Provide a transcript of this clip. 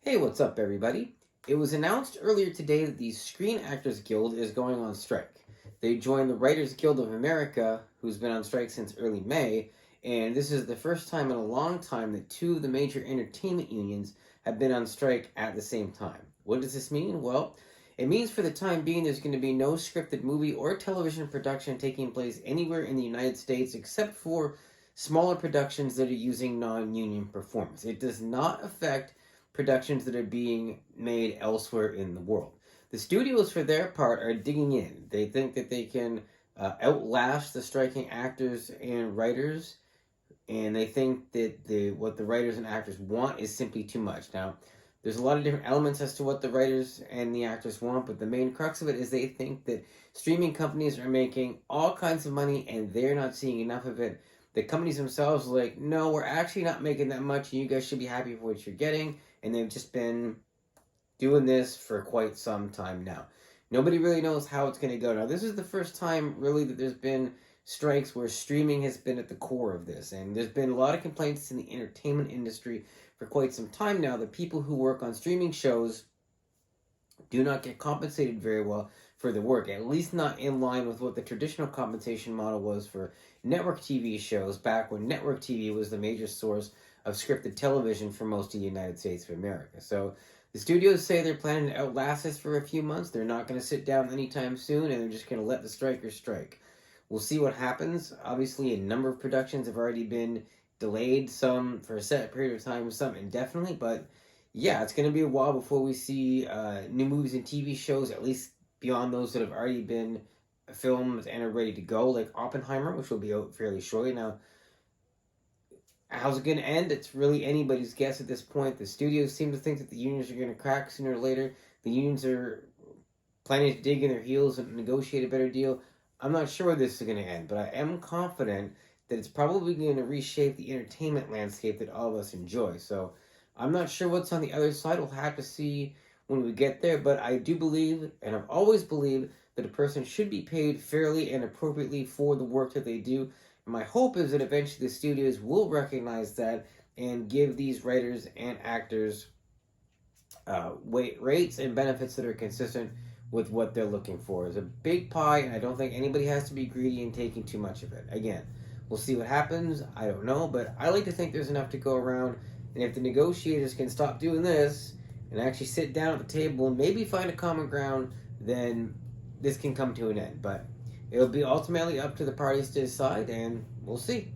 Hey, what's up, everybody? It was announced earlier today that the Screen Actors Guild is going on strike. They joined the Writers Guild of America, who's been on strike since early May, and this is the first time in a long time that two of the major entertainment unions have been on strike at the same time. What does this mean? Well, it means for the time being there's going to be no scripted movie or television production taking place anywhere in the United States except for smaller productions that are using non-union performers. It does not affect productions that are being made elsewhere in the world. The studios, for their part, are digging in. They think that they can outlast the striking actors and writers, and they think that what the writers and actors want is simply too much. Now, there's a lot of different elements as to what the writers and the actors want, but the main crux of it is they think that streaming companies are making all kinds of money and they're not seeing enough of it. The companies themselves are like, no, we're actually not making that much, and you guys should be happy for what you're getting. And they've just been doing this for quite some time now. Nobody really knows how it's going to go. Now, this is the first time, really, that there's been strikes where streaming has been at the core of this. And there's been a lot of complaints in the entertainment industry for quite some time now that people who work on streaming shows do not get compensated very well for the work, at least not in line with what the traditional compensation model was for network TV shows back when network TV was the major source of scripted television for most of the United States of America. So the studios say they're planning to outlast this for a few months. They're not going to sit down anytime soon, and they're just going to let the strikers strike. We'll see what happens. Obviously, a number of productions have already been delayed, some for a set period of time, some indefinitely, but yeah, it's going to be a while before we see new movies and TV shows, at least beyond those that have already been filmed and are ready to go, like Oppenheimer, which will be out fairly shortly. Now, how's it going to end? It's really anybody's guess at this point. The studios seem to think that the unions are going to crack sooner or later. The unions are planning to dig in their heels and negotiate a better deal. I'm not sure where this is going to end, but I am confident that it's probably going to reshape the entertainment landscape that all of us enjoy. So I'm not sure what's on the other side. We'll have to see when we get there, but I do believe, and I've always believed, that a person should be paid fairly and appropriately for the work that they do. And my hope is that eventually the studios will recognize that and give these writers and actors rates and benefits that are consistent with what they're looking for. It's a big pie, and I don't think anybody has to be greedy in taking too much of it. Again, we'll see what happens. I don't know, but I like to think there's enough to go around. And if the negotiators can stop doing this and actually sit down at the table and maybe find a common ground, then this can come to an end. But it'll be ultimately up to the parties to decide, and we'll see.